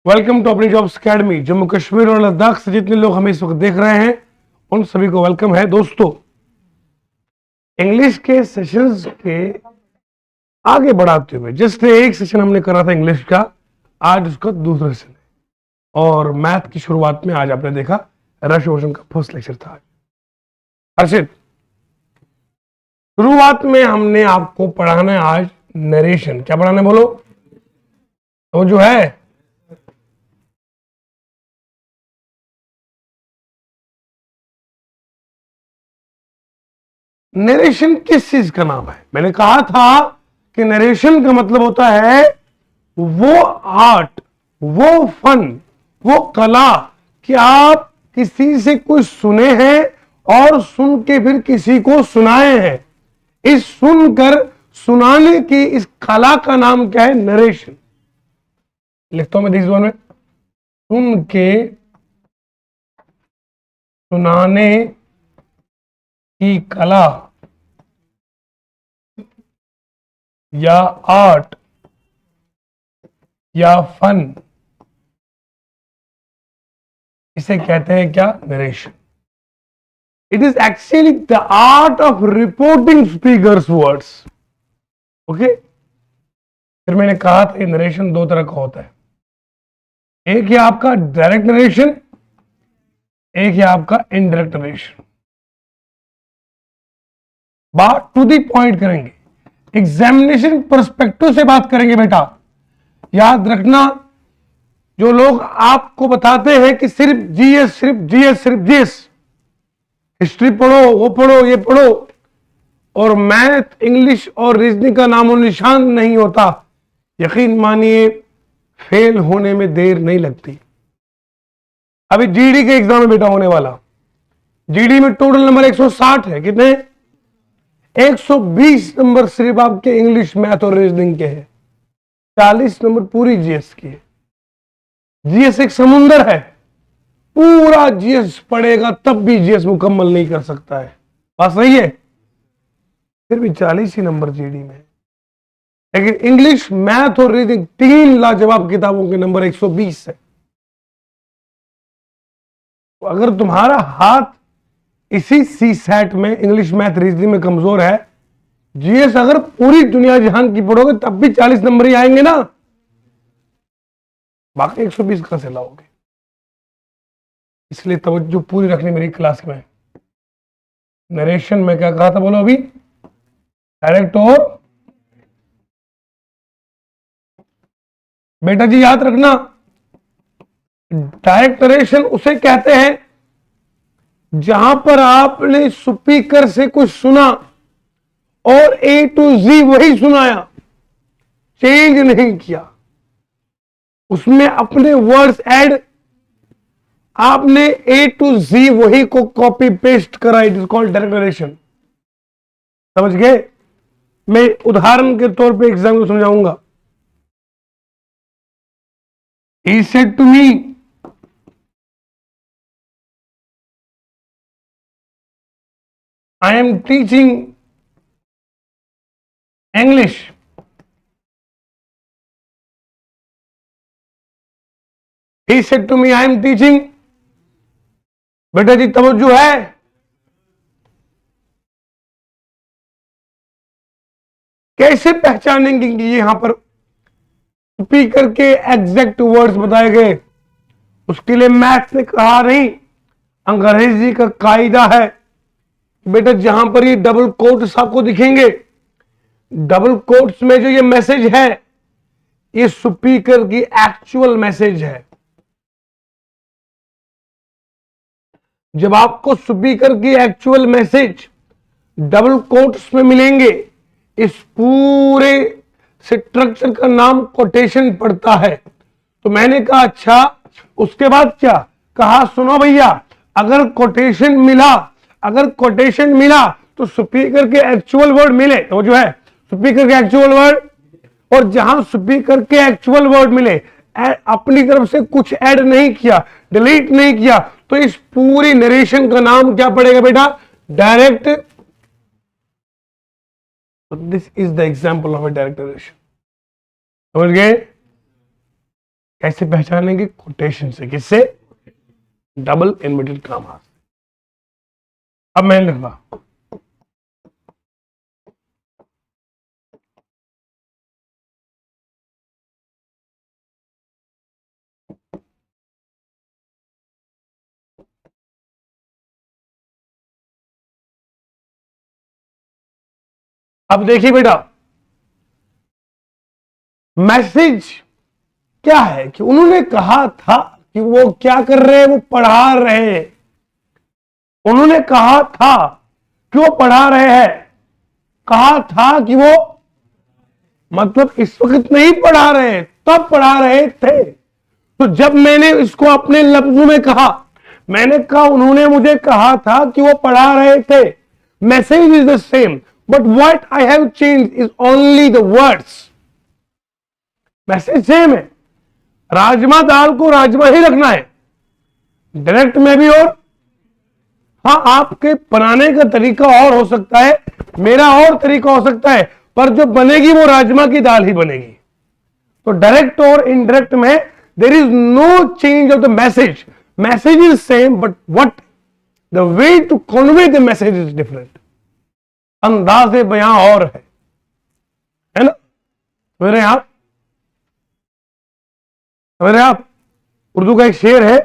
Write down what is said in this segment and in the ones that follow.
Welcome to अपनी jobs academy. Jammu Kashmir और लद्दाख से जितने लोग हमें इस वक्त देख रहे हैं उन सभी को वेलकम है। दोस्तों, इंग्लिश के सेशंस के आगे बढ़ाते हुए जस्ट एक सेशन हमने करा था इंग्लिश का, आज उसका दूसरा सेशन है। और मैथ की शुरुआत में आज आपने देखा रश ओशन का फर्स्ट लेक्चर था। आज हर्षित, शुरुआत में हमने आपको पढ़ाना है आज नरेशन। क्या पढ़ाना है बोलो? तो जो है नरेशन किस चीज का नाम है? मैंने कहा था कि नरेशन का मतलब होता है वो आर्ट, वो फन, वो कला कि आप किसी से कुछ सुने हैं और सुन के फिर किसी को सुनाए हैं। इस सुनकर सुनाने की इस कला का नाम क्या है? नरेशन। लिखता हूं मैं दिस वन में, सुन के सुनाने की कला या आर्ट या फन, इसे कहते हैं क्या? Narration. It is actually the art of reporting speakers words. Okay, फिर मैंने कहा था नरेशन दो तरह का होता है, एक है आपका डायरेक्ट नरेशन, एक है आपका इनडायरेक्ट नरेशन। बात टू दी पॉइंट करेंगे, एग्जामिनेशन पर्सपेक्टिव से बात करेंगे। बेटा याद रखना, जो लोग आपको बताते हैं कि सिर्फ जीएस, सिर्फ जीएस, सिर्फ जीएस, हिस्ट्री पढ़ो, वो पढ़ो, ये पढ़ो, और मैथ, इंग्लिश और रीजनिंग का नामो निशान नहीं होता, यकीन मानिए फेल होने में देर नहीं लगती। अभी जीडी के एग्जाम में बेटा होने वाला, जीडी में टोटल नंबर 160 है। कितने? 120 नंबर सिर्फ आपके इंग्लिश, मैथ और रीजनिंग के हैं, 40 नंबर पूरी जीएस की है। जीएस एक समुंदर है, पूरा जीएस पढ़ेगा तब भी जीएस मुकम्मल नहीं कर सकता है। बात सही है? फिर भी 40 ही नंबर जीडी में है, लेकिन इंग्लिश, मैथ और रीडिंग तीन लाजवाब किताबों के नंबर 120 है। तो अगर तुम्हारा हाथ इसी सी सेट में इंग्लिश, मैथ, रीजनिंग में कमजोर है, जीएस अगर पूरी दुनिया जहान की पढ़ोगे तब भी 40 नंबर ही आएंगे ना, बाकी 120 कहां से लाओगे? इसलिए तवज्जो पूरी रखनी मेरी क्लास में। नरेशन में क्या कहा था बोलो अभी? डायरेक्ट और बेटा जी याद रखना, डायरेक्ट नरेशन उसे कहते हैं जहां पर आपने स्पीकर से कुछ सुना और ए टू जी वही सुनाया, चेंज नहीं किया, उसमें अपने वर्ड्स ऐड, आपने ए टू जी वही को कॉपी पेस्ट करा। It is called direct narration. समझ गए? मैं उदाहरण के तौर पे एग्जाम को समझाऊंगा। He said to me, I am teaching English. He said to me, I am teaching. बेटा जी तवज्जो है? कैसे पहचानेंगे कि यहां पर स्पीकर के एग्जैक्ट वर्ड्स बताए गए? उसके लिए मैथ्स ने कहा नहीं, अंग्रेजी का कायदा है। बेटा जहां पर ये डबल कोट्स आपको दिखेंगे, डबल कोट्स में जो ये मैसेज है, ये स्पीकर की एक्चुअल मैसेज है। जब आपको स्पीकर की एक्चुअल मैसेज डबल कोट्स में मिलेंगे, इस पूरे स्ट्रक्चर का नाम कोटेशन पड़ता है। तो मैंने कहा अच्छा, उसके बाद क्या कहा? सुनो भैया, अगर कोटेशन मिला, अगर कोटेशन मिला तो स्पीकर के एक्चुअल वर्ड मिले, तो जो है स्पीकर के एक्चुअल वर्ड, और जहां स्पीकर के एक्चुअल वर्ड मिले, अपनी तरफ से कुछ ऐड नहीं किया, डिलीट नहीं किया, तो इस पूरी नरेशन का नाम क्या पड़ेगा बेटा? Direct. This is the example of a direct narration. समझ गए? कैसे पहचानेंगे? कोटेशन से। किससे? Double inverted comma. अब मैं लिखूंगा अब देखिए बेटा, मैसेज क्या है कि उन्होंने कहा था कि वो क्या कर रहे हैं, वो पढ़ा रहे हैं। उन्होंने कहा था कि वो पढ़ा रहे हैं, कहा था कि वो, मतलब इस वक्त नहीं पढ़ा रहे, तब पढ़ा रहे थे। तो जब मैंने इसको अपने लफ्जों में कहा, मैंने कहा उन्होंने मुझे कहा था कि वो पढ़ा रहे थे। Message is the same but what I have change is only the words. Message same है, राजमा दाल को राजमा ही रखना है, डायरेक्ट में भी। और हाँ, आपके बनाने का तरीका और हो सकता है, मेरा और तरीका हो सकता है, पर जो बनेगी वो राजमा की दाल ही बनेगी। तो डायरेक्ट और इनडायरेक्ट में there is no change of the message. Message is same but what the way to convey the message is different. अंदाज़े बयां और है ना? मेरे आप उर्दू का एक शेर है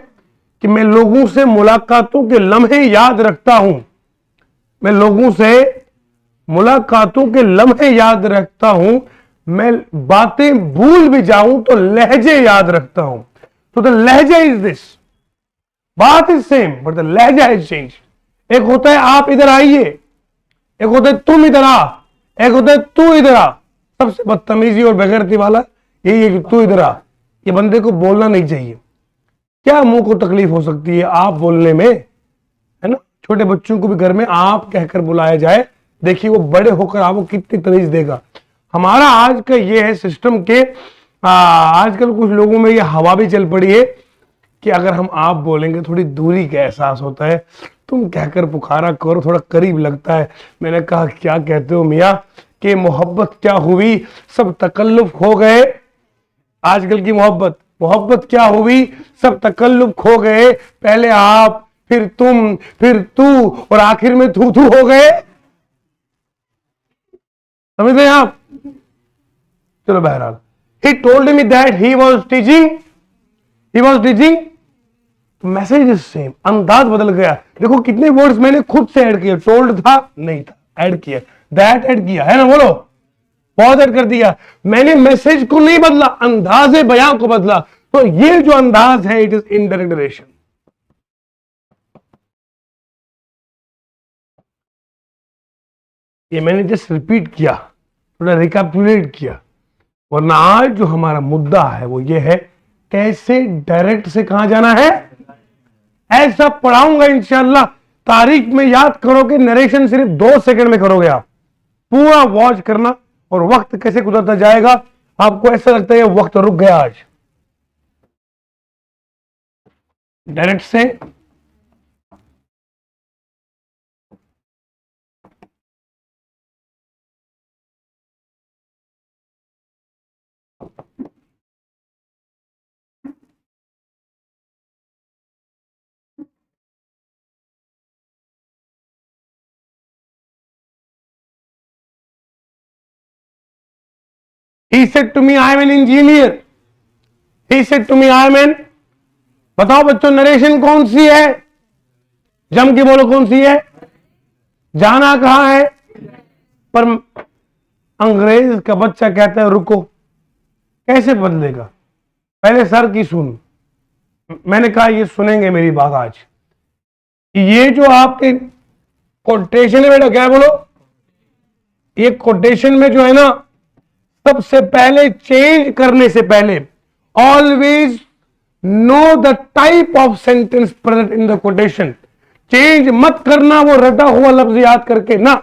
कि मैं लोगों से मुलाकातों के लम्हे याद रखता हूं। मैं लोगों से मुलाकातों के लम्हे याद रखता हूं, मैं बातें भूल भी जाऊं तो लहजे याद रखता हूं। तो द लहजा इज दिस, बात इज सेम बट द लहजा इज चेंज। एक होता है आप इधर आइए, एक होता है तुम इधर आ, एक होता है तू इधर आ। सबसे बदतमीजी और बेगैरती वाला यही है कि तू इधर आ। ये बंदे को बोलना नहीं चाहिए। क्या मुंह को तकलीफ हो सकती है आप बोलने में, है ना? छोटे बच्चों को भी घर में आप कहकर बुलाया जाए, देखिए वो बड़े होकर आपको कितनी तमीज देगा। हमारा आज का ये है सिस्टम के आजकल कुछ लोगों में ये हवा भी चल पड़ी है कि अगर हम आप बोलेंगे थोड़ी दूरी का एहसास होता है, तुम कहकर पुकारा करो, थोड़ा करीब लगता है। मैंने कहा क्या कहते हो मियाँ कि मोहब्बत क्या हुई, सब तकल्लुफ खो गए। आजकल की मोहब्बत क्या हुई, सब तकल्लुफ खो गए। पहले आप, फिर तुम, फिर तू, और आखिर में तू हो गए। समझ रहे आप? चलो बहरहाल, he told me that he was teaching, message is same, अंदाज बदल गया। देखो कितने वर्ड्स मैंने खुद से ऐड किए, टोल्ड था नहीं था, ऐड किया, दैट ऐड किया, है ना? बोलो, बहुत ऐड कर दिया। मैंने मैसेज को नहीं बदला, अंदाजे बयां को बदला। तो ये जो अंदाज है इट इज इनडायरेक्ट नरेशन। ये मैंने जस्ट रिपीट किया, थोड़ा रिकैपिटुलेट किया, वरना आज जो हमारा मुद्दा है वो ये है कैसे डायरेक्ट से कहां जाना है। ऐसा पढ़ाऊंगा इंशाल्लाह, तारीख में याद करोगे, नरेशन सिर्फ 2 सेकंड में करोगे आप। पूरा वॉच करना और वक्त कैसे गुजरता जाएगा, आपको ऐसा लगता है वक्त रुक गया आज। डायरेक्ट से He said to me, I am an engineer. He said to me, I am an, बताओ बच्चों नरेशन कौन सी है? जम के बोलो कौन सी है? जाना कहां है? पर अंग्रेज का बच्चा कहता है रुको, कैसे बदलेगा? पहले सर की सुन। मैंने कहा ये सुनेंगे मेरी बात आज। ये जो आपके कोटेशन है बेटा, क्या बोलो, ये कोटेशन में जो है ना, सबसे पहले चेंज करने से पहले always no the type of sentence present in the quotation. Change मत करना वो रटा हुआ लफ्ज याद करके ना,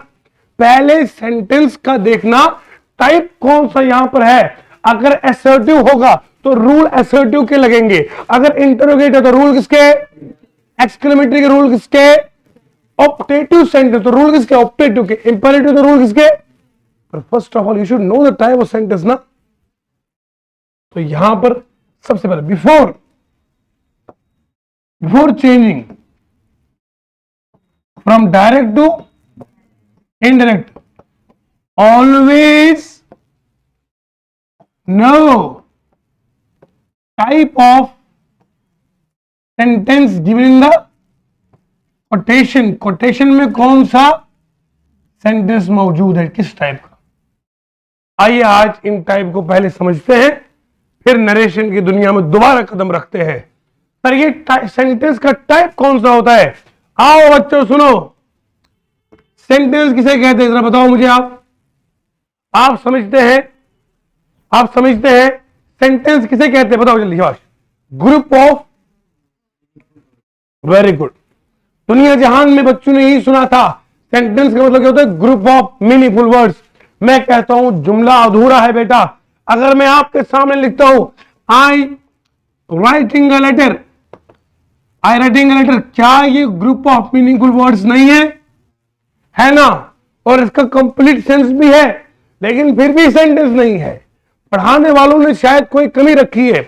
पहले सेंटेंस का देखना टाइप कौन सा यहां पर है। अगर असर्टिव होगा तो रूल असर्टिव के लगेंगे, अगर इंटरोगेटिव तो रूल किसके, एक्सक्लेमेटरी के रूल किसके, ऑप्टेटिव सेंटेंस तो रूल किसके, ऑप्टेटिव के, इंपेरेटिव तो रूल किसके। पर first of all you should know the type of sentence ना। तो यहां पर सबसे पहले before changing from direct to indirect, always know type of sentence given in the quotation में कौन सा सेंटेंस मौजूद है, किस टाइप का। आइए आज इन टाइप को पहले समझते हैं, फिर नरेशन की दुनिया में दोबारा कदम रखते हैं। पर ये सेंटेंस का टाइप कौन सा होता है। आओ बच्चों सुनो, सेंटेंस किसे कहते हैं जरा बताओ मुझे। आप समझते हैं सेंटेंस किसे कहते हैं, बताओ जल्दी। Group of, very good. दुनिया जहान में बच्चों ने यही सुना था, सेंटेंस का मतलब क्या होता है, ग्रुप ऑफ मीनिंगफुल वर्ड्स। मैं कहता हूं जुमला अधूरा है बेटा। अगर मैं आपके सामने लिखता हूं आई राइटिंग अ लेटर, क्या ये ग्रुप ऑफ मीनिंगफुल वर्ड्स नहीं है ना। और इसका कंप्लीट सेंस भी है, लेकिन फिर भी सेंटेंस नहीं है। पढ़ाने वालों ने शायद कोई कमी रखी है।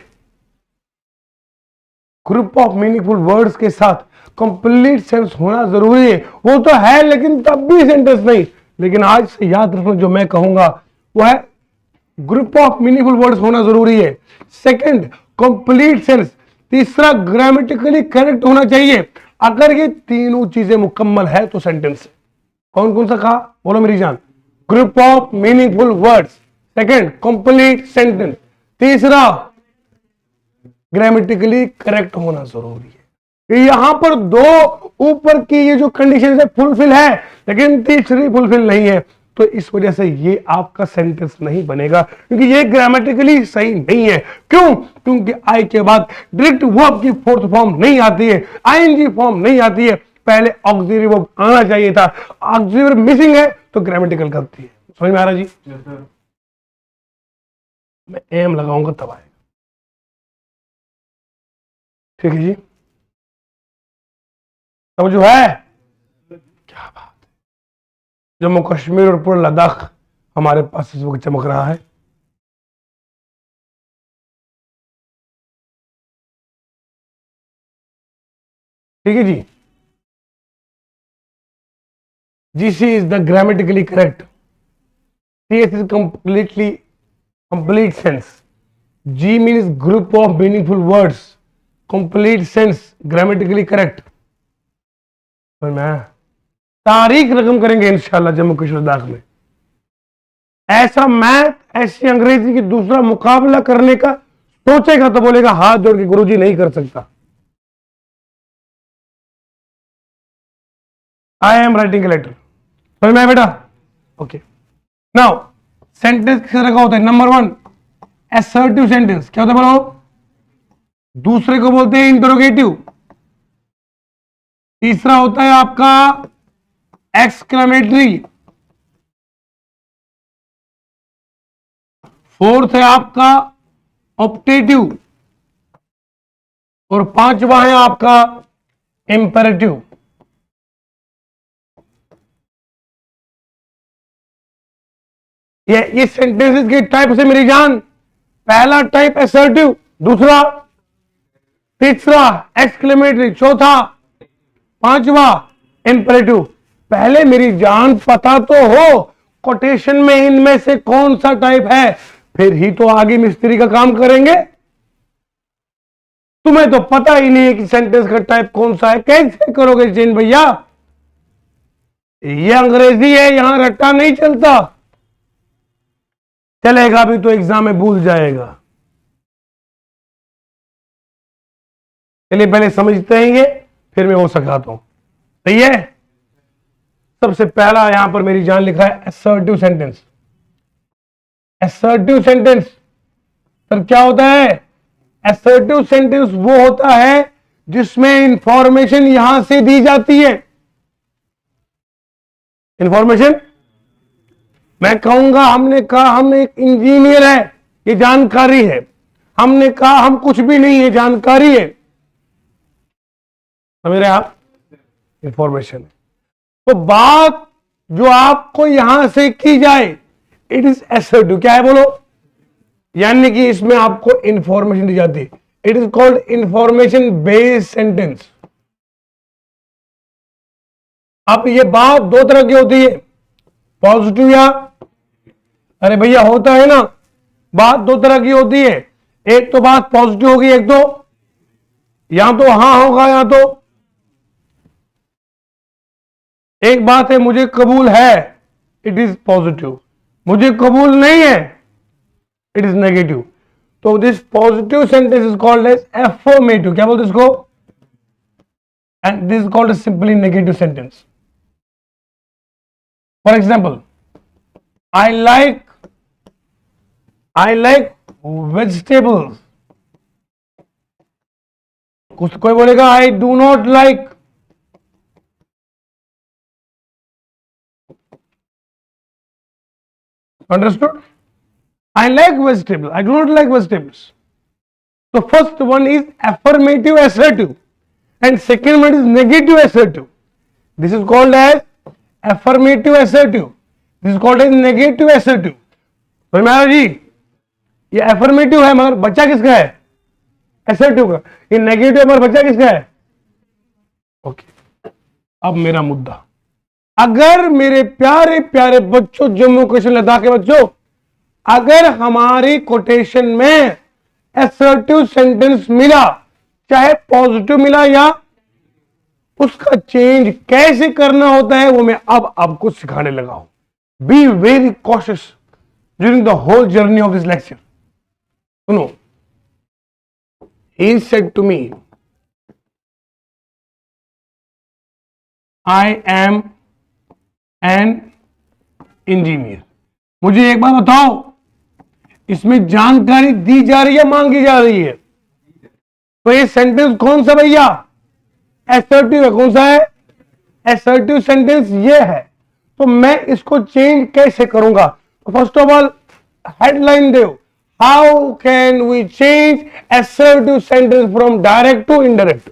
ग्रुप ऑफ मीनिंगफुल वर्ड्स के साथ कंप्लीट सेंस होना जरूरी है। वो तो है लेकिन तब भी सेंटेंस नहीं। लेकिन आज से याद रखना जो मैं कहूंगा वो है ग्रुप ऑफ मीनिंगफुल वर्ड्स होना जरूरी है। Second, complete sense. तीसरा, ग्रामेटिकली करेक्ट होना चाहिए। अगर ये तीनों चीजें मुकम्मल है तो सेंटेंस है। कौन कौन सा कहा, बोलो मेरी जान। Group of meaningful words, second complete sentence, तीसरा ग्रामेटिकली करेक्ट होना जरूरी है। यहां पर दो ऊपर की ये जो कंडीशन है फुलफिल है, लेकिन तीसरी फुलफिल नहीं है। तो इस वजह से ये आपका सेंटेंस नहीं बनेगा, क्योंकि ये ग्रामेटिकली सही नहीं है। क्यों? क्योंकि आई के बाद डायरेक्ट वर्ब की फोर्थ फॉर्म नहीं आती है, आईएनजी फॉर्म नहीं आती है। पहले ऑक्सिलरी वर्ब आना चाहिए था, ऑक्सिलरी वर्ब मिसिंग है तो ग्रामेटिकल गलती है। समझ में आ रहा जी? मैं एम लगाऊंगा तब आएगा। ठीक है जी, तब जो है क्या बात है। जम्मू कश्मीर और पूरा लद्दाख हमारे पास इस वक्त चमक रहा है। ठीक है जी। GC is the grammatically correct. CS is complete sense. G means group of meaningful words. Complete sense, grammatically correct. तारीख रकम करेंगे इंशाल्लाह जम्मू कश्मीर लद्दाख में। ऐसा मैथ, ऐसी अंग्रेजी की दूसरा मुकाबला करने का सोचेगा तो बोलेगा हाथ जोड़ के गुरुजी नहीं कर सकता। I am writing a letter, समझ में आया बेटा? ओके, नाउ सेंटेंस किस तरह का होता है। नंबर 1 असर्टिव सेंटेंस, क्या होता है बोलो? दूसरे को बोलते हैं इंटरोगेटिव। तीसरा होता है आपका एक्सक्लेमेटरी। फोर्थ है आपका ऑप्टेटिव, और पांचवा है आपका इंपेरेटिव। ये सेंटेंसेस के टाइप से मेरी जान, पहला टाइप असर्टिव, दूसरा, तीसरा एक्सक्लेमेटरी, चौथा, पांचवा इंपेरेटिव। पहले मेरी जान पता तो हो कोटेशन में इनमें से कौन सा टाइप है, फिर ही तो आगे मिस्त्री का काम करेंगे। तुम्हें तो पता ही नहीं है कि सेंटेंस का टाइप कौन सा है, कैसे करोगे चेंज भैया? ये अंग्रेजी है, यहां रट्टा नहीं चलता। चलेगा भी तो एग्जाम में भूल जाएगा। चलिए पहले समझते हैं ये, फिर मैं वो सिखाता हूं। सही है? सबसे पहला यहां पर मेरी जान लिखा है assertive sentence. Assertive sentence sir क्या होता है? असर्टिव सेंटेंस वो होता है जिसमें इंफॉर्मेशन यहां से दी जाती है। इंफॉर्मेशन, मैं कहूंगा हमने कहा हम एक इंजीनियर है, ये जानकारी है। हमने कहा हम कुछ भी नहीं है, जानकारी है। समझ रहे आप? इंफॉर्मेशन है। तो बात जो आपको यहां से की जाए, इट इज असर्टिव। क्या है बोलो? यानी कि इसमें आपको इंफॉर्मेशन दी जाती है। It is called information based sentence. अब ये बात दो तरह की होती है, पॉजिटिव या, अरे भैया होता है ना, बात दो तरह की होती है। एक तो बात पॉजिटिव होगी, एक तो या तो हां होगा या तो, एक बात है मुझे कबूल है, इट इज पॉजिटिव, मुझे कबूल नहीं है, इट इज नेगेटिव। तो this positive sentence is called as affirmative. क्या बोलते हैं इसको? And this is called simply negative sentence. For example, I like vegetables. कुछ कोई बोलेगा I do not like. Understood? I like vegetables. I do not like vegetables. The first one is affirmative assertive and second one is negative assertive. This is called as affirmative assertive. This is called as negative assertive. तो महाराज जी ये affirmative है मगर बच्चा किसका है? Assertive का। ये negative है मगर बच्चा किसका है? ओके, अब मेरा मुद्दा, अगर मेरे प्यारे प्यारे बच्चों, जम्मू कश्मीर लद्दाख के बच्चों, अगर हमारी कोटेशन में असर्टिव सेंटेंस मिला, चाहे पॉजिटिव मिला या, उसका चेंज कैसे करना होता है वो मैं अब आपको सिखाने लगा हूं। Be very cautious during the whole journey of this lecture. सुनो, he said to me, I am an engineer. मुझे एक बार बताओ, इसमें जानकारी दी जा रही है, मांगी जा रही है? तो ये सेंटेंस कौन सा भैया? असर्टिव है। कौन सा है? असर्टिव सेंटेंस ये है। तो मैं इसको चेंज कैसे करूंगा? तो फर्स्ट ऑफ ऑल हेडलाइन दो, how can we change assertive sentence from direct to indirect.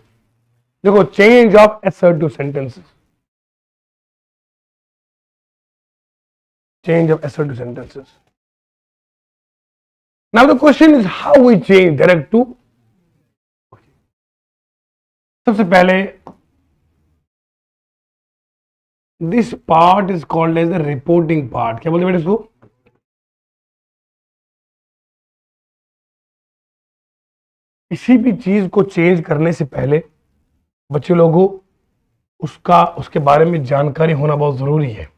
देखो, change of assertive sentences, change of assertive sentences. Now the question is how we change direct to. सबसे पहले this part is called as the reporting part. क्या बोलते हैं बेटे इसको? किसी भी चीज को चेंज करने से पहले बच्चे लोगों उसके बारे में जानकारी होना बहुत जरूरी है।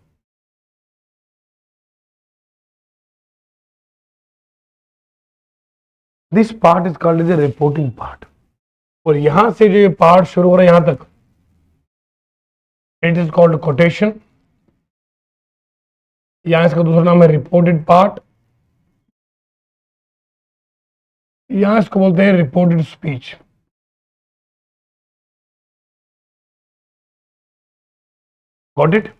This part is called as a reporting part. और यहां से जो ये पार्ट शुरू हो रहा है यहां तक, इट इज कॉल्ड कोटेशन, यहां इसका दूसरा नाम है रिपोर्टेड पार्ट, यहां इसको बोलते हैं रिपोर्टेड स्पीच। Got it?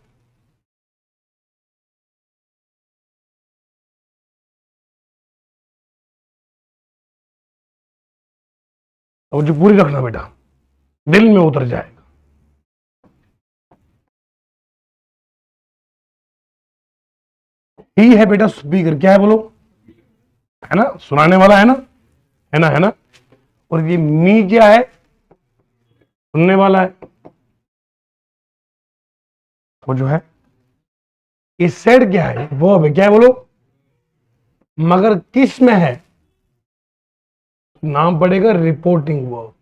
और जो पूरी रखना बेटा, दिल में उतर जाएगा। ही है बेटा स्पीकर। क्या है बोलो? है ना, सुनाने वाला है ना, है ना, है ना। और ये मी क्या है? सुनने वाला है। वो जो है ये सेड क्या है? वो है। क्या है बोलो? मगर किस में है? नाम पड़ेगा रिपोर्टिंग वर्ब।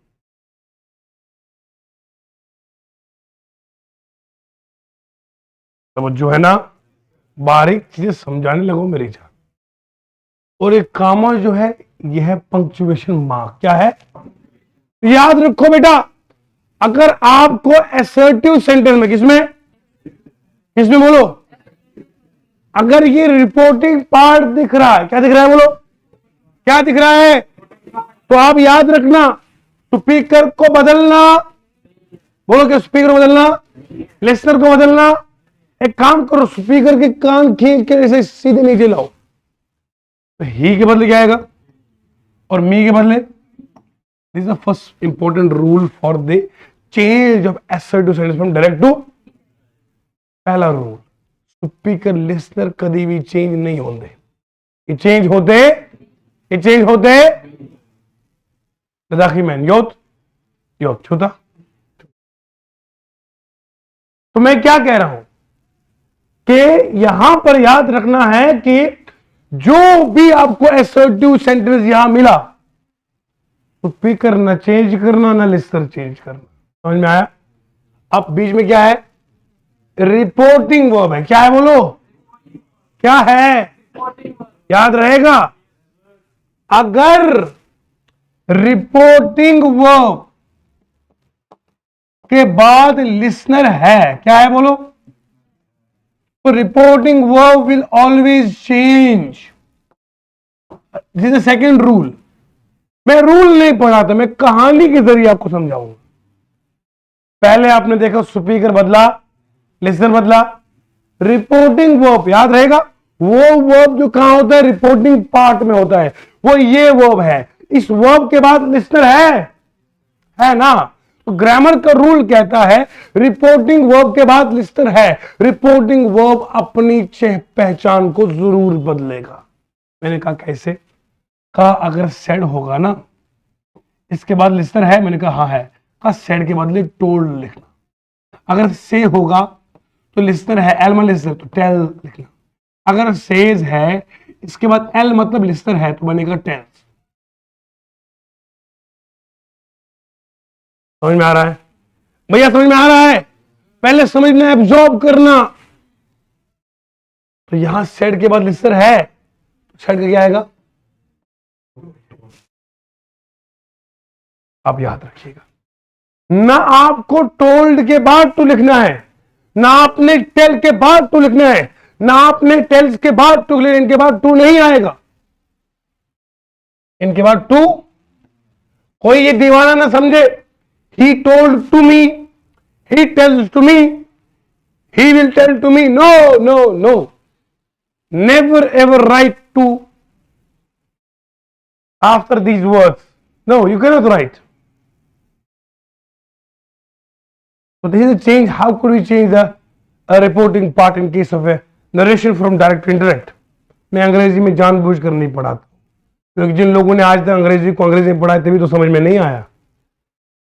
तो जो है ना, बारीक चीजें समझाने लगो मेरी जान। और एक कामा जो है यह है पंक्चुएशन मार्क। क्या है? याद रखो बेटा, अगर आपको असर्टिव सेंटेंस में, किसमें किसमें बोलो, अगर ये रिपोर्टिंग पार्ट दिख रहा है, क्या दिख रहा है बोलो, क्या दिख रहा है? तो आप याद रखना, स्पीकर को बदलना, बोलो कि स्पीकर को बदलना, लिसनर को बदलना। एक काम करो, स्पीकर के कान खींच के ऐसे सीधे नीचे लाओ, तो ही के बदले क्या आएगा और मी के बदले। This is the first important rule for the change of assertive sentence from direct to. पहला रूल, स्पीकर लिसनर कभी भी चेंज नहीं होते, ये चेंज होते ये चेंज होते हैं लद्दाखी मैन योत योत छूता। तो मैं क्या कह रहा हूं कि यहां पर याद रखना है कि जो भी आपको असर्टिव सेंटेंस यहां मिला तो पिक करना, चेंज करना ना लिस्टर चेंज करना। समझ में आया? अब बीच में क्या है? रिपोर्टिंग वर्ब है। क्या है बोलो? क्या है? याद रहेगा, अगर रिपोर्टिंग वर्ब के बाद लिसनर है, क्या है बोलो? तो reporting verb will always change. This is the second rule. मैं रूल नहीं पढ़ाता, मैं कहानी के जरिए आपको समझाऊंगा। पहले आपने देखा स्पीकर बदला, लिसनर बदला, रिपोर्टिंग वर्ब याद रहेगा, वो वर्ब जो कहां होता है? रिपोर्टिंग पार्ट में होता है, वो ये वर्ब है। इस वर्ब के बाद लिसनर है ना? तो ग्रामर का रूल कहता है रिपोर्टिंग वर्ब के बाद लिस्टर है, रिपोर्टिंग वर्ब अपनी पहचान को जरूर बदलेगा। मैंने कहा कैसे? कहा अगर सेड होगा ना, इसके बाद लिस्टर है, मैंने कहा हाँ है, कहा सेड के बदले टोल्ड लिखना। अगर से होगा तो लिस्टर है, एल मतलब लिस्टर, तो टेल लिखना। अगर सेज है, इसके बाद एल मतलब लिस्टर है, तो बनेगा टेल्स। समझ में आ रहा है भैया? समझ में आ रहा है? पहले समझना, एब्जॉर्ब करना। तो यहां सेड के बाद लिस्टर है, तो सेड का क्या आएगा? आप याद रखिएगा, ना आपको टोल्ड के बाद टू लिखना है, ना आपने टेल के बाद टू लिखना है, ना आपने टेल्स के बाद टू लिखना। इनके बाद टू नहीं आएगा, इनके बाद टू। कोई ये दीवाना ना समझे, he told to me, he tells to me, he will tell to me. No, no, no. Never ever write to after these words. No, you cannot write. So this is a change. How could we change a reporting part in case of a narration from direct to indirect? मैं अंग्रेजी में जानबूझकर नहीं पढ़ाता, क्योंकि जिन लोगों ने आज तक अंग्रेजी को अंग्रेजी में पढ़ा तभी तो समझ में नहीं आया,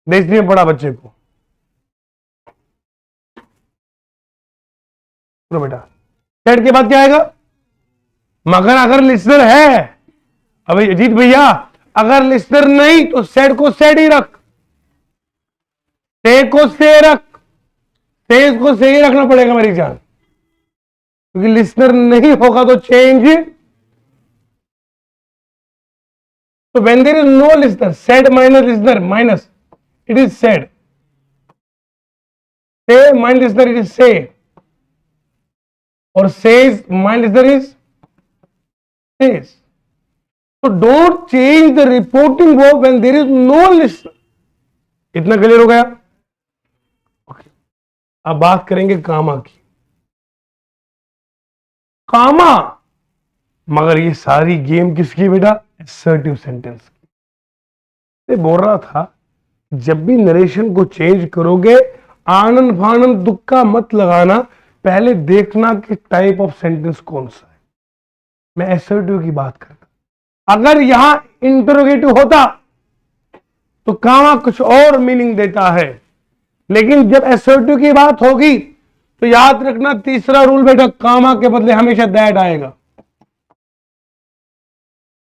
बेइज्जती में पढ़ा बच्चे को। तो बेटा सेट के बाद क्या आएगा? मगर अगर लिस्नर है, अभी अजीत भैया अगर लिस्नर नहीं तो सेड को सेड ही रख, से को से रख, से को से ही रखना पड़ेगा मेरी जान, क्योंकि लिस्नर नहीं होगा तो चेंज। तो when there is no listener, said minus listener minus, it is said. Say minus listener, it is say. और says minus listener is says. So don't change the reporting verb when there is no listener. इतना clear हो गया? Okay. अब बात करेंगे कामा की। कामा, मगर ये सारी गेम किसकी बेटा? असर्टिव सेंटेंस की। मैं बोल रहा था जब भी नरेशन को चेंज करोगे, आनंद फानंद दुक्का मत लगाना, पहले देखना कि टाइप ऑफ सेंटेंस कौन सा है। मैं असर्टिव की बात कर, अगर यहां इंटरोगेटिव होता तो कामा कुछ और मीनिंग देता है, लेकिन जब असर्टिव की बात होगी तो याद रखना तीसरा रूल बेटा, कामा के बदले हमेशा दैट आएगा।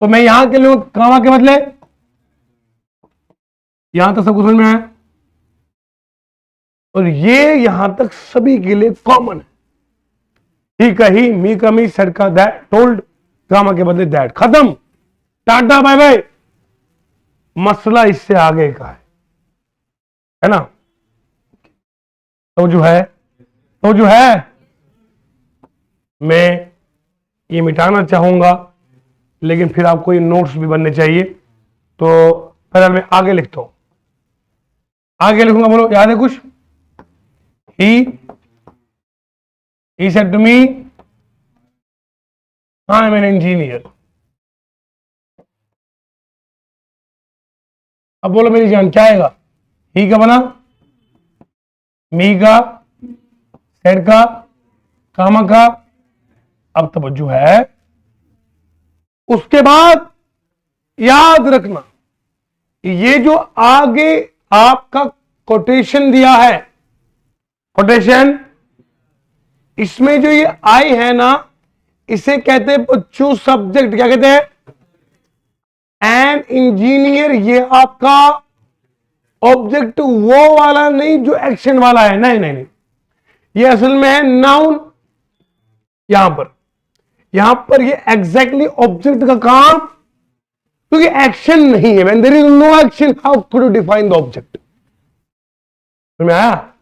तो मैं यहां के लिए कामा के बदले, यहां तक सबको समझ में आया? और ये यहां तक सभी के लिए कॉमन है। ही का ही, मी का मी, सेड का दैट, टोल्ड, कामा के बदले दैट, खत्म, टाटा बाय बाय। मसला इससे आगे का है ना? तो जो है मैं ये मिटाना चाहूंगा, लेकिन फिर आपको ये नोट्स भी बनने चाहिए। तो पहले मैं आगे लिखता हूं, आगे लिखूंगा, बोलो याद है कुछ? he said to me I am an engineer। अब बोलो मेरी जान क्या आएगा? ही का बना, मी का, सेड का, कामा का। अब तवज्जो है, उसके बाद याद रखना ये जो आगे आपका कोटेशन दिया है, कोटेशन, इसमें जो ये आई है ना, इसे कहते हैं बच्चों सब्जेक्ट। क्या कहते हैं? An engineer. ये आपका ऑब्जेक्ट वो वाला नहीं जो एक्शन वाला है, नहीं नहीं नहीं, ये असल में है नाउन। यहां पर ये एग्जैक्टली ऑब्जेक्ट का काम, क्योंकि एक्शन नहीं है। When there is no action, how could you define the object? समझ में आया?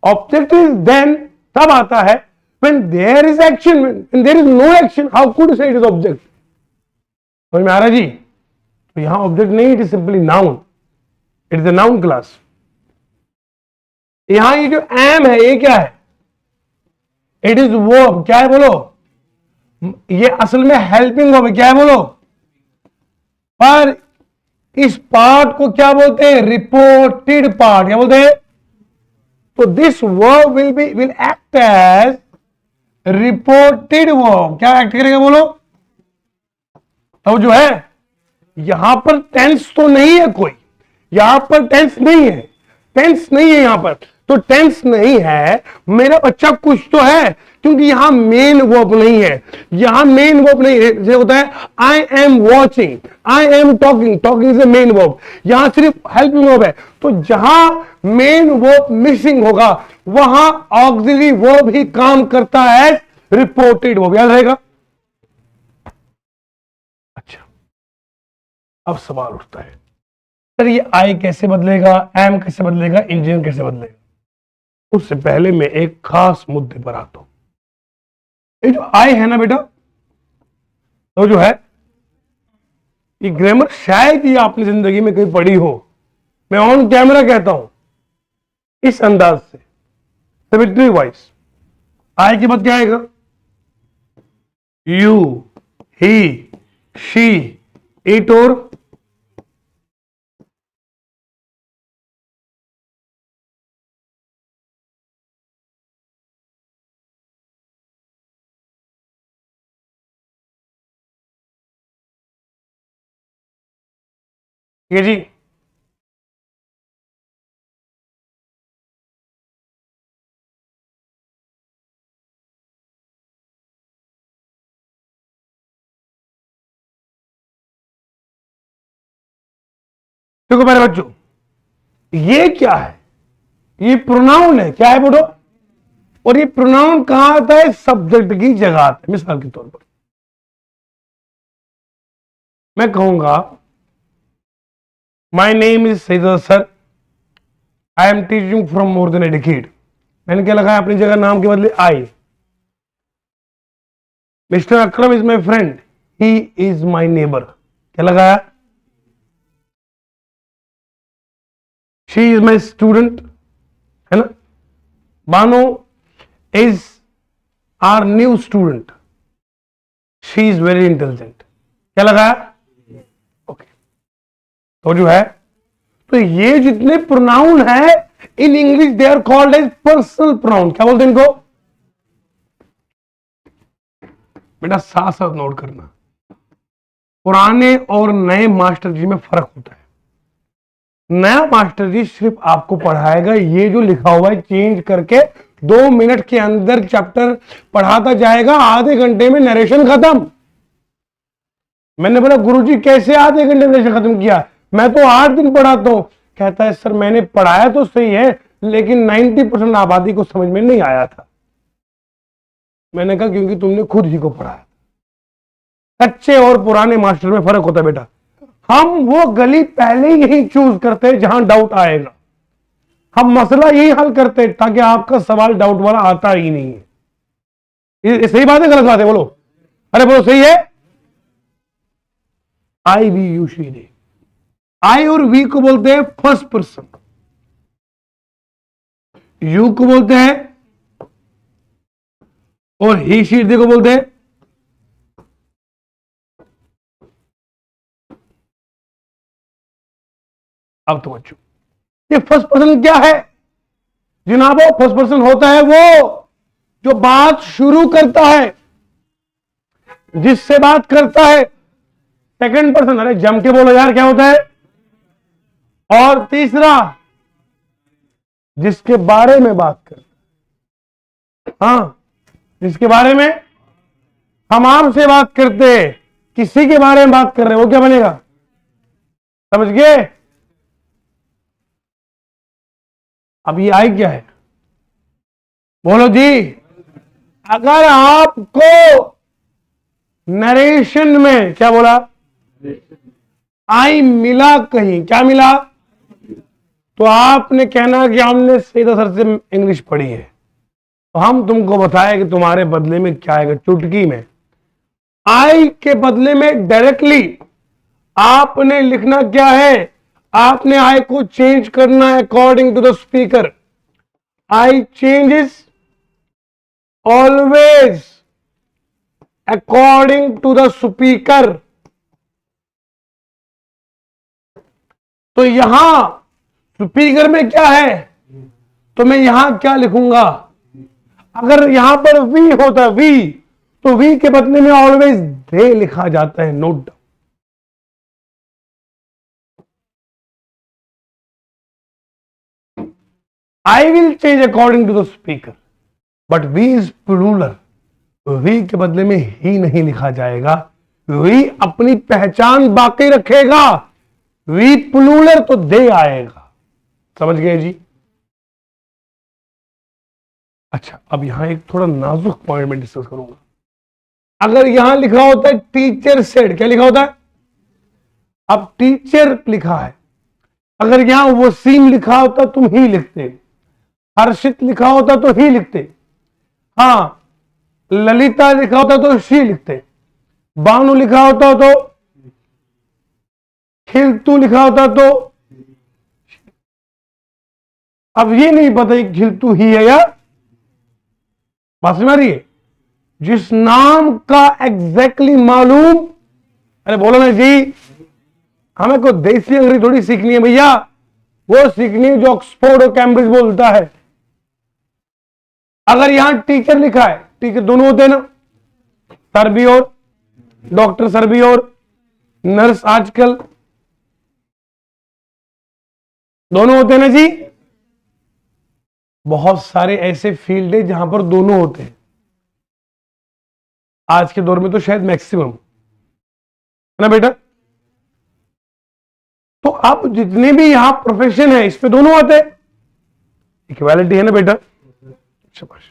ऑब्जेक्ट इज देन तब आता है when there is action, when there is no action, how could you say it is object? समझ में आ रहा जी? तो यहां ऑब्जेक्ट नहीं, it is simply noun, it is a noun class. यहां ये जो एम है ये क्या है? It is verb. क्या है बोलो? ये असल में हेल्पिंग वर्ब है। क्या है बोलो? पर इस पार्ट को क्या बोलते हैं? Reported part. क्या बोलते हैं? तो this verb will act as reported verb. क्या एक्ट करेगा बोलो? अब जो है यहां पर टेंस तो नहीं है कोई, यहां पर टेंस नहीं है, टेंस नहीं है यहां पर। तो टेंस नहीं है, मेरा बच्चा कुछ तो है, क्योंकि यहां मेन वर्ब नहीं है। यहां मेन वर्ब नहीं है। जैसे होता है I am watching, I am talking, talking is a main verb. यहां सिर्फ हेल्पिंग वर्ब है। तो जहां मेन वर्ब मिसिंग होगा वहां ऑक्सिलरी वर्ब ही काम करता है, रिपोर्टेड वर्ब। याद रहेगा? अच्छा, अब सवाल उठता है, सर ये आई कैसे बदलेगा, एम कैसे बदलेगा, इंजीनियर कैसे बदलेगा? उससे पहले मैं एक खास मुद्दे पर आता हूं। ये जो आई है ना बेटा, तो जो है ये ग्रामर शायद ही आपने जिंदगी में कहीं पढ़ी हो। मैं ऑन कैमरा कहता हूं इस अंदाज से, सिमेट्री वाइज। आई के बाद क्या आएगा? यू, ही, शी, इट और ठीक है जी। देखो मेरे बच्चों, ये क्या है? ये प्रोनाउन है। क्या है बोलो? और ये प्रोनाउन कहां आता है? सब्जेक्ट की जगह आता है। मिसाल के तौर पर मैं कहूंगा my name is Saeed sir, I am teaching from more than a decade. मैंने क्या लगाया अपनी जगह नाम के बदले? I. Mister Akram is my friend, he is my neighbour. क्या लगाया? शी इज माई स्टूडेंट, है ना? Bano is our new student, she is very intelligent. क्या लगाया? ओके। तो जो है, तो ये जितने प्रोनाउन है in English they are called as personal pronoun. क्या बोलते हैं इनको? बेटा साथ साथ नोट करना, पुराने और नए मास्टर जी में फर्क होता है। नया मास्टर जी सिर्फ आपको पढ़ाएगा, ये जो लिखा हुआ है चेंज करके 2 मिनट के अंदर चैप्टर पढ़ाता जाएगा, आधे घंटे में नरेशन खत्म। मैंने बोला गुरुजी कैसे आधे घंटे में नरेशन खत्म किया? मैं तो 8 दिन पढ़ाता हूं। कहता है सर मैंने पढ़ाया तो सही है, लेकिन 90% आबादी को समझ में नहीं आया था। मैंने कहा क्योंकि तुमने खुद ही को पढ़ाया। कच्चे और पुराने मास्टर में फर्क होता है बेटा। हम वो गली पहले ही यही चूज करते हैं जहां डाउट आएगा। हम मसला यही हल करते हैं ताकि आपका सवाल डाउट वाला आता ही नहीं है। ये सही बात है गलत बात है? बोलो, अरे बोलो सही है। आई, वी, यू, शी, दे। आई और वी को बोलते हैं फर्स्ट पर्सन, यू को बोलते हैं और ही शी दे को बोलते हैं अब तो बच्चों ये फर्स्ट पर्सन क्या है जनाब? फर्स्ट पर्सन होता है वो जो बात शुरू करता है, जिससे बात करता है। सेकंड पर्सन, अरे जम के बोलो यार क्या होता है। और तीसरा जिसके बारे में बात करते, हाँ जिसके बारे में हम आपसे बात करते हैं, किसी के बारे में बात कर रहे हैं, वो क्या बनेगा, समझ गए। अब ये आई क्या है, बोलो जी। अगर आपको नरेशन में क्या बोला, आई मिला कहीं, क्या मिला, तो आपने कहना कि हमने सीधा सर से इंग्लिश पढ़ी है, तो हम तुमको बताए कि तुम्हारे बदले में क्या आएगा, चुटकी में। आई के बदले में डायरेक्टली आपने लिखना क्या है, आपने आई को चेंज करना है according to the speaker. I changes always according to the speaker. तो यहां स्पीकर में क्या है, तो मैं यहां क्या लिखूंगा, अगर यहां पर वी होता वी, तो वी के बदले में ऑलवेज दे लिखा जाता है, note. I will change according to the speaker, but we is plural, we के बदले में ही नहीं लिखा जाएगा, वी अपनी पहचान बाकी रखेगा, वी प्लूरल तो दे आएगा, समझ गए जी। अच्छा, अब यहां एक थोड़ा नाजुक पॉइंट में डिस्कस करूंगा। अगर यहां लिखा होता है टीचर सेड, क्या लिखा होता है, अब टीचर लिखा है, अगर यहां वसीम लिखा होता तुम ही लिखते, हर्षित लिखा होता तो ही लिखते, हां ललिता लिखा होता तो शी लिखते, बानू लिखा होता तो, खिलतू लिखा होता तो। अब ये नहीं पता खिलतू ही है या, बात समझ रही है, जिस नाम का एग्जैक्टली मालूम, अरे बोलो ना जी, हमें को देसी अंग्रेजी थोड़ी सीखनी है भैया, वो सीखनी है जो ऑक्सफोर्ड और कैम्ब्रिज बोलता है। अगर यहां टीचर लिखा है, टीचर दोनों होते हैं ना, सर भी और डॉक्टर, सर भी और नर्स, आजकल दोनों होते हैं ना जी। बहुत सारे ऐसे फील्ड है जहां पर दोनों होते हैं, आज के दौर में तो शायद मैक्सिमम है ना बेटा। तो अब जितने भी यहां प्रोफेशन है इस पे दोनों आते हैं, इक्वालिटी है ना बेटा। शाबाश।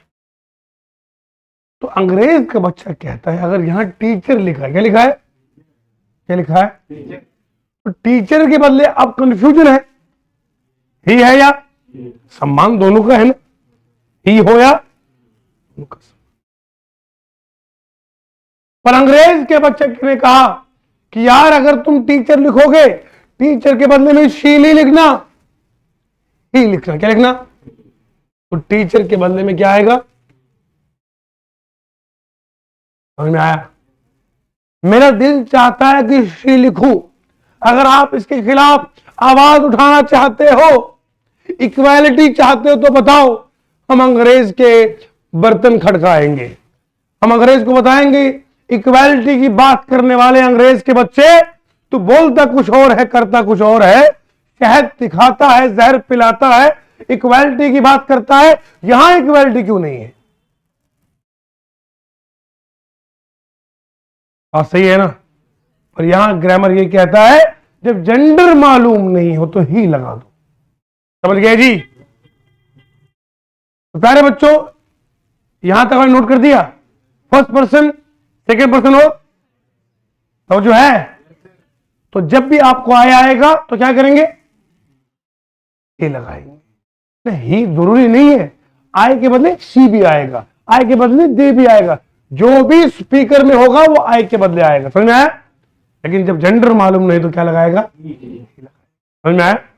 तो अंग्रेज का बच्चा कहता है अगर यहां टीचर लिखा है, क्या लिखा है, क्या लिखा है, तो टीचर के बदले अब कंफ्यूजन है, ही है या, सम्मान दोनों का है ना, ही हो या, पर अंग्रेज के बच्चे ने कहा कि यार अगर तुम टीचर लिखोगे, टीचर के बदले में शी नहीं लिखना, ही लिखना, क्या लिखना, तो टीचर के बदले में क्या आएगा, समझ में आया। मेरा दिल चाहता है कि शी लिखूं, अगर आप इसके खिलाफ आवाज उठाना चाहते हो, इक्वालिटी चाहते हो, तो बताओ, हम अंग्रेज के बर्तन खड़काएंगे, हम अंग्रेज को बताएंगे इक्वालिटी की बात करने वाले अंग्रेज के बच्चे, तू बोलता कुछ और है, करता कुछ और है, शहद दिखाता है, जहर पिलाता है, इक्वालिटी की बात करता है, यहां इक्वालिटी क्यों नहीं है। हाँ सही है ना, और यहां ग्रामर ये कहता है जब जेंडर मालूम नहीं हो तो ही लगा दो, समझ गए जी। तो प्यारे बच्चों, यहां तक हमने नोट कर दिया, फर्स्ट पर्सन सेकेंड पर्सन हो तो जो है, तो जब भी आपको आएगा तो क्या करेंगे, ये लगाएंगे, नहीं जरूरी नहीं है, आय के बदले सी भी आएगा, आय के बदले दे भी आएगा, जो भी स्पीकर में होगा वो आय के बदले आएगा, समझ में आया। लेकिन जब जेंडर मालूम नहीं तो क्या लगाएगा, समझ में आया।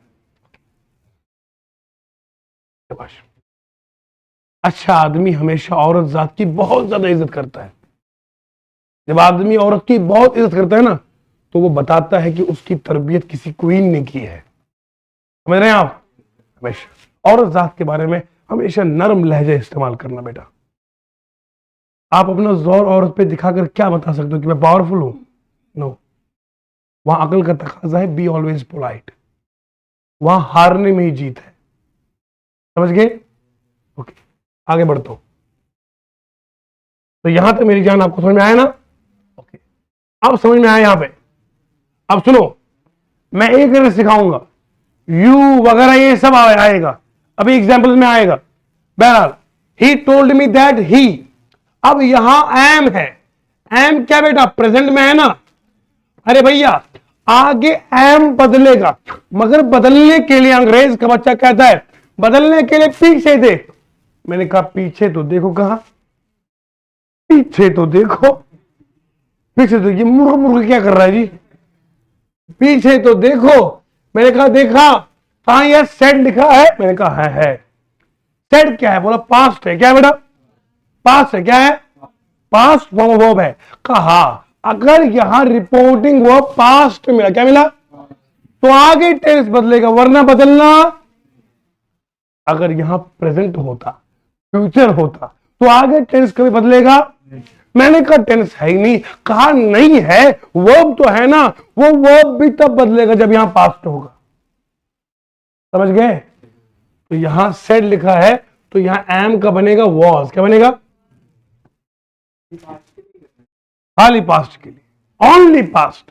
अच्छा आदमी हमेशा औरत जात की बहुत ज्यादा इज्जत करता है, जब आदमी औरत की बहुत इज्जत करता है ना, तो वो बताता है कि उसकी तरबियत किसी क्वीन ने की है, समझ रहे हैं आप। हमेशा औरत जात के बारे में हमेशा नरम लहजा इस्तेमाल करना बेटा। आप अपना जोर औरत पे दिखाकर क्या बता सकते हो कि मैं पावरफुल हूं, नो। वहां अकल का तकाजा है, बी ऑलवेज पोलाइट, वहां हारने में ही जीत है। समझ गए? ओके, आगे बढ़ता हूं। तो यहां तक मेरी जान आपको समझ में आया ना? ओके, अब समझ में आया यहां पे। अब सुनो, मैं एक तरह सिखाऊंगा, यू वगैरह ये सब आएगा, अभी एग्जाम्पल में आएगा। बहरहाल, he told me that he, अब यहां एम है, एम क्या बेटा प्रेजेंट में है ना? अरे भैया आगे एम बदलेगा, मगर बदलने के लिए अंग्रेज का बच्चा कहता है बदलने के लिए पीछे देख। मैंने कहा पीछे तो देखो, कहा पीछे तो देखो, पीछे तो ये मुर्गा मुर्गा क्या कर रहा है जी, पीछे तो देखो। मैंने कहा देखा, कहा यह सेट लिखा है? मैंने कहा है। सेट क्या है? बोला पास्ट है। क्या है बेटा? पास्ट है। क्या है? पास्ट फॉर्म वर्ब है। कहा अगर यहां रिपोर्टिंग वर्ब पास्ट मिला, क्या मिला? तो आगे टेंस बदलेगा, वरना बदलना। अगर यहां प्रेजेंट होता, फ्यूचर होता, तो आगे टेंस कभी बदलेगा? मैंने कहा टेंस है ही नहीं। कहा नहीं है, वर्ब तो है ना, वो वर्ब भी तब बदलेगा जब यहां पास्ट होगा। समझ गए? तो यहां सेड लिखा है, तो यहां एम का बनेगा वॉज। क्या बनेगा? खाली पास्ट के लिए, only past.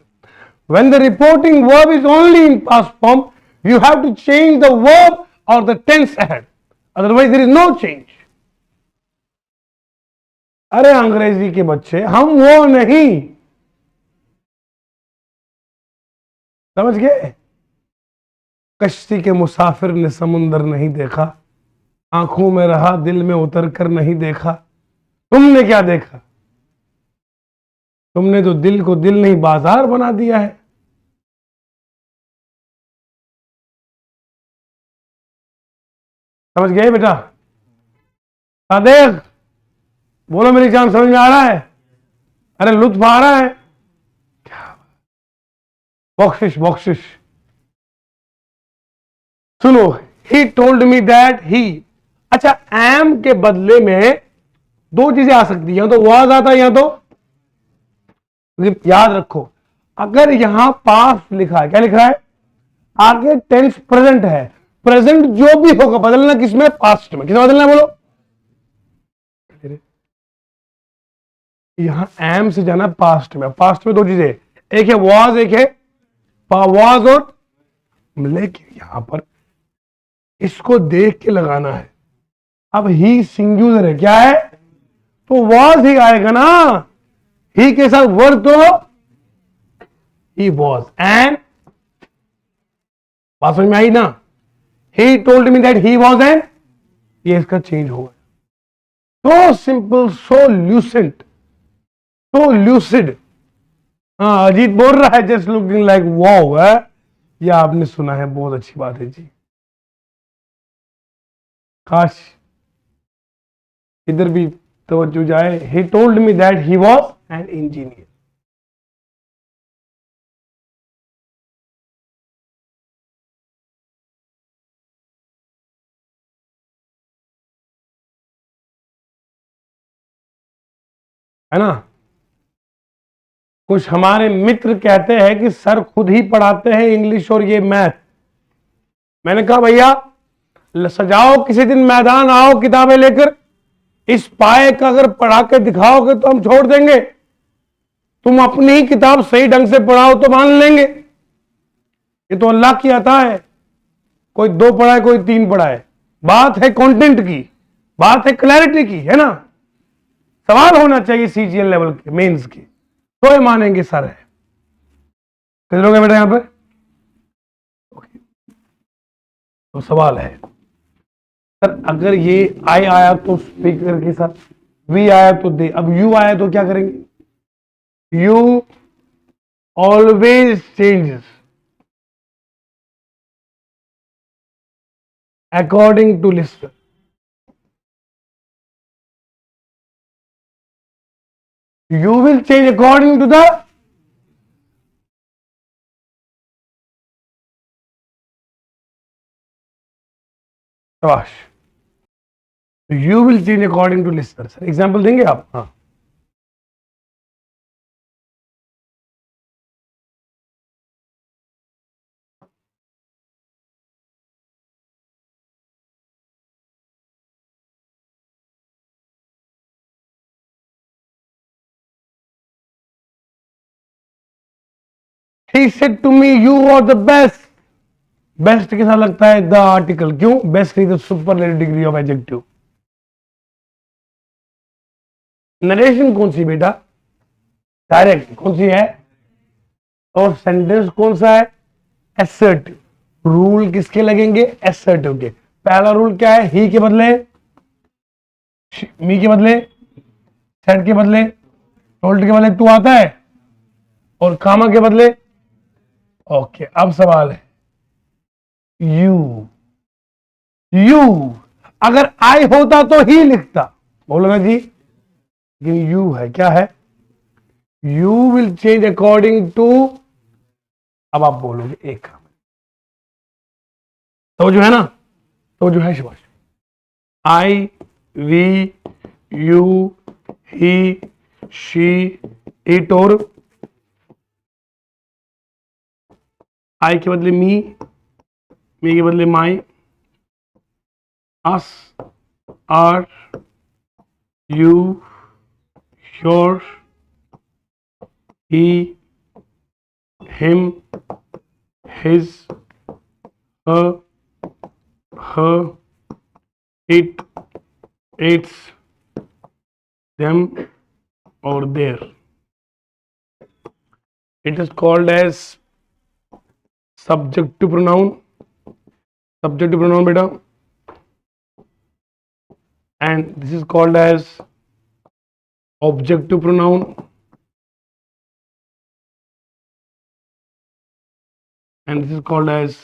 When the reporting verb is only in past form, you have to change the verb or the tense ahead. Otherwise, there is no change. अरे अंग्रेजी के बच्चे, हम वो नहीं। समझ गए? कश्ती के मुसाफिर ने समुंदर नहीं देखा, आंखों में रहा दिल में उतर कर नहीं देखा। तुमने क्या देखा? तुमने तो दिल को दिल नहीं बाजार बना दिया है। समझ गए बेटा? देख, बोलो मेरी जान, समझ में आ रहा है? अरे लुत्फ आ रहा है? बख्शिश बख्शिश। सुनो, he told me that he. अच्छा, एम के बदले में दो चीजें आ सकती है, या तो वाज आता है या तो, याद रखो अगर यहां पास्ट लिखा है, क्या लिखा है? आगे टेंस प्रेजेंट है, प्रेजेंट जो भी होगा बदलना किसमें? पास्ट में। किसमें बदलना? बोलो। यहां एम से जाना पास्ट में। पास्ट में दो चीजें, एक है वाज, एक है वाज, और लेकिन यहां पर इसको देख के लगाना है। अब ही सिंगुलर है, क्या है? तो वाज ही आएगा ना, ही के साथ वर्ड तो ही वॉज। एंड बात समझ में आई ना? He told me that he was, and ये इसका चेंज होगा। सो सिंपल, सो ल्यूसेंट, सो ल्यूसिड। हाँ, अजीत बोल रहा है जस्ट लुकिंग लाइक वाओ है, ये आपने सुना है, बहुत अच्छी बात है जी। काश इधर भी तवज्जो जाए। He told me that he was an engineer. है ना? कुछ हमारे मित्र कहते हैं कि सर खुद ही पढ़ाते हैं इंग्लिश और ये मैथ। मैंने कहा भैया सजाओ, किसी दिन मैदान आओ किताबें लेकर, इस पाए का अगर पढ़ा के दिखाओगे तो हम छोड़ देंगे, तुम अपनी ही किताब सही ढंग से पढ़ाओ तो मान लेंगे। ये तो अल्लाह की अता है, कोई दो पढ़ाए कोई तीन पढ़ाए। बात है कंटेंट की, बात है क्लैरिटी की, है ना? सवाल होना चाहिए सीजीएल लेवल के, मेंस की, तो ये मानेंगे सर है। कितने लोग हैं बेटा यहां पर? तो सवाल है सर, अगर ये आई आया तो स्पीकर के साथ, वी आया तो दे, अब यू आया तो क्या करेंगे? You always changes according to listener. You will change according to the shabash. You will change according to listener. Sir example देंगे आप? हाँ, he said to me you are the best. Best के साथ लगता है द आर्टिकल, क्यों? Best is the superlative degree of adjective. Narration कौन सी बेटा? डायरेक्ट कौन सी है? और सेंटेंस कौन सा है? एसर्टिव। रूल किसके लगेंगे? एसर्टिव के। पहला रूल क्या है? ही के बदले मी के बदले सेड के बदले टोल्ड के बदले टू आता है, और कामा के बदले ओके। अब सवाल है यू। यू अगर आई होता तो ही लिखता, बोलो ना जी, लेकिन यू है। क्या है? You will change according to, अब आप बोलोगे एक, तो जो है ना, तो जो है शिवाश, I, we, you, he, she, it, और आई के बदले मी के बदले my, us, our, you, your, he, him, his, her, it, its, them, or their. It is called as subjective pronoun. Subjective pronoun beta. And this is called as objective pronoun. And this is called as,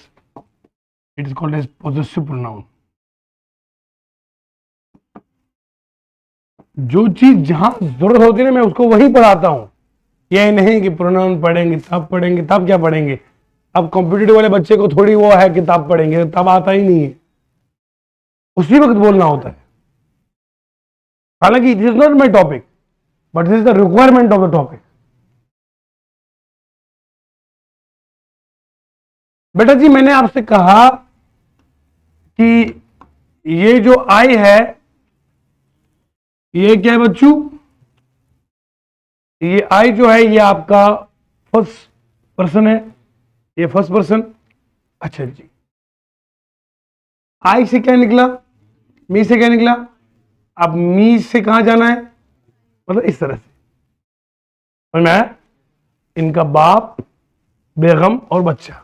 it is called as possessive pronoun. जो चीज जहां जरूरत होती है ना, मैं उसको वही पढ़ाता हूं। यह नहीं कि प्रोनाउन पढ़ेंगे तब क्या पढ़ेंगे। अब कॉम्पिटिटिव वाले बच्चे को थोड़ी वो है किताब पढ़ेंगे, तब आता ही नहीं है, उसी वक्त बोलना होता है। हालांकि this is not my topic, but this is the requirement of the topic. बेटा जी, मैंने आपसे कहा कि ये जो आई है, ये क्या है बच्चों? ये आई जो है, ये आपका फर्स्ट पर्सन है, ये फर्स्ट पर्सन। अच्छा जी, आई से क्या निकला? मी से क्या निकला? अब मी से कहां जाना है? मतलब इस तरह से, और मैं इनका बाप, बेगम और बच्चा,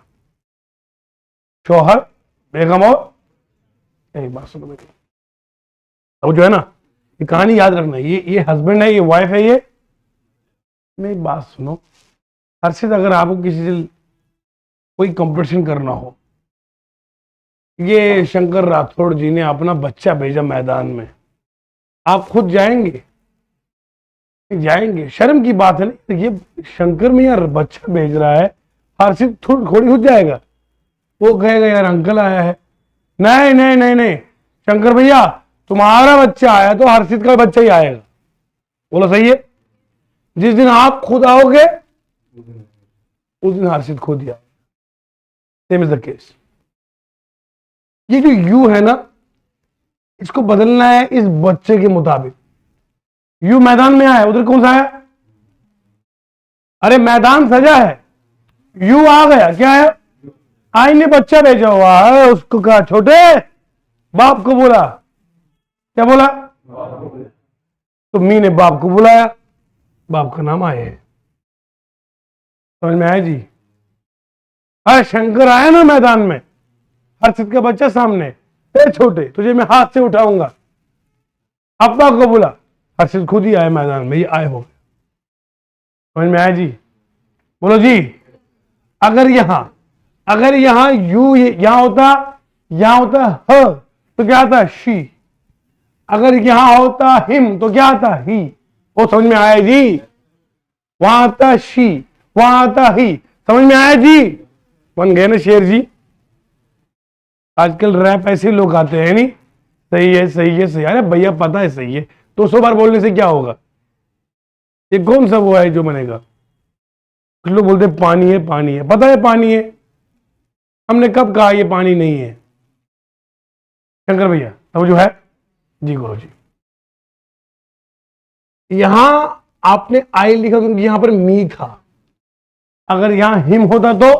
शौहर, बेगम और, एक बात सुनो मेरी, अब जो है ना, ये कहानी याद रखना, ये हस्बैंड है, ये वाइफ है, ये। मेरी बात सुनो, हर्षित, अगर आपको किसी से कोई कंपटीशन करना हो, ये शंकर राठौड़ जी ने अपना बच्चा भेजा मैदान में, आप खुद जाएंगे? जाएंगे? शर्म की बात है ना, ये शंकर में यार बच्चा भेज रहा है, हर्षित थोड़ी हो जाएगा, वो कहेगा यार अंकल आया है। नहीं नहीं नहीं नहीं, शंकर भैया तुम्हारा बच्चा आया तो हर्षित का बच्चा ही आएगा। बोलो सही है? जिस दिन आप खुद आओगे उस दिन हर्षित खुद ही आएगा। Same is the case. ये जो यू है ना, इसको बदलना है इस बच्चे के मुताबिक। यू मैदान में आया, उधर कौन सा आया? अरे मैदान सजा है, यू आ गया, क्या है? आई ने बच्चा भेजा हुआ है, उसको कहा छोटे, बाप को बोला, क्या बोला? तो मी ने बाप को बुलाया, बाप का नाम आया है। समझ में आया जी? अरे शंकर आया ना मैदान में, हर्षित का बच्चा सामने, ए छोटे तुझे मैं हाथ से उठाऊंगा, अब्बा को बुला, हर्षित खुद ही आए मैदान में, ये आए हो गए। समझ में आया जी? बोलो जी। अगर यहां यू यहां होता ह, तो क्या आता? शी। अगर यहां होता हिम तो क्या आता? ही। वो समझ में आया जी? वहां आता शी, वहां आता ही। समझ में आया जी? बन गए ना शेर जी? आजकल रैप ऐसे लोग आते हैं नहीं, सही है सही है सही। अरे भैया पता है सही है, 200 बार बोलने से क्या होगा? ये कौन सा वो है जो बनेगा? कुछ लोग बोलते पानी है पानी है, पता है पानी है, हमने कब कहा ये पानी नहीं है? शंकर भैया तब जो है जी, गुरु जी। यहां आपने आई लिखा क्योंकि यहां पर मी था, अगर यहां हिम होता तो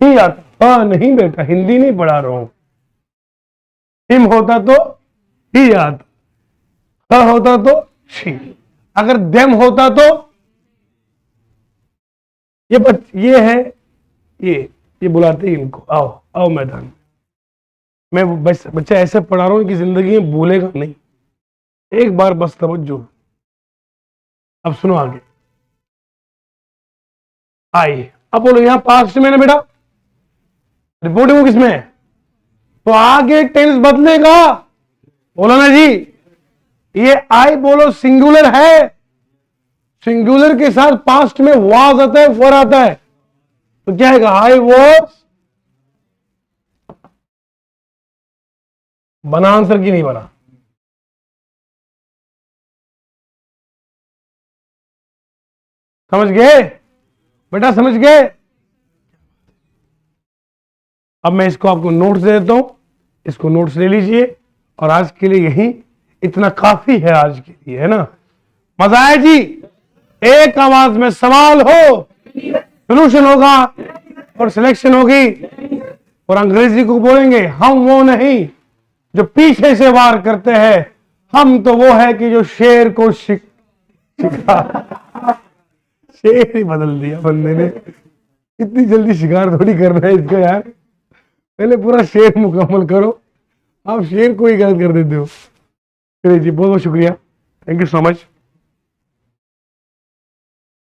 ही आता। हाँ नहीं बेटा, हिंदी नहीं पढ़ा रहा हूं। हिम होता तो ही आता, ह होता तो शी। अगर देम होता तो ये है, ये बुलाते ही इनको, आओ आओ मैदान। मैं बस बच्चा ऐसे पढ़ा रहा हूं कि जिंदगी में भूलेगा नहीं। एक बार बस तवज्जो। अब सुनो आगे। आइए अब बोलो, यहां पास्ट में ना बेटा, रिपोर्टिंग को किसमें है, तो आगे टेंस बदलेगा। बोलो ना जी, ये आई बोलो सिंगुलर है, सिंगुलर के साथ पास्ट में वाज आता है, वर आता है, तो क्या है, आई वॉज। बना आंसर की नहीं बना? समझ गए बेटा, समझ गए? अब मैं इसको आपको नोट्स दे देता हूं, इसको नोट्स ले लीजिए, और आज के लिए यही इतना काफी है आज के लिए, है ना? मजा आया जी? एक आवाज में सवाल हो, सोल्यूशन होगा और सिलेक्शन होगी, और अंग्रेजी को बोलेंगे हम वो नहीं जो पीछे से वार करते हैं, हम तो वो है कि जो शेर को शिकार। शेर ही बदल दिया बंदे ने। इतनी जल्दी शिकार थोड़ी करना है इसको यार, पहले पूरा शेर मुकम्मल करो। आप शेर को ही गलत कर देते हो। चलिए जी, बहुत बहुत शुक्रिया, थैंक यू सो मच।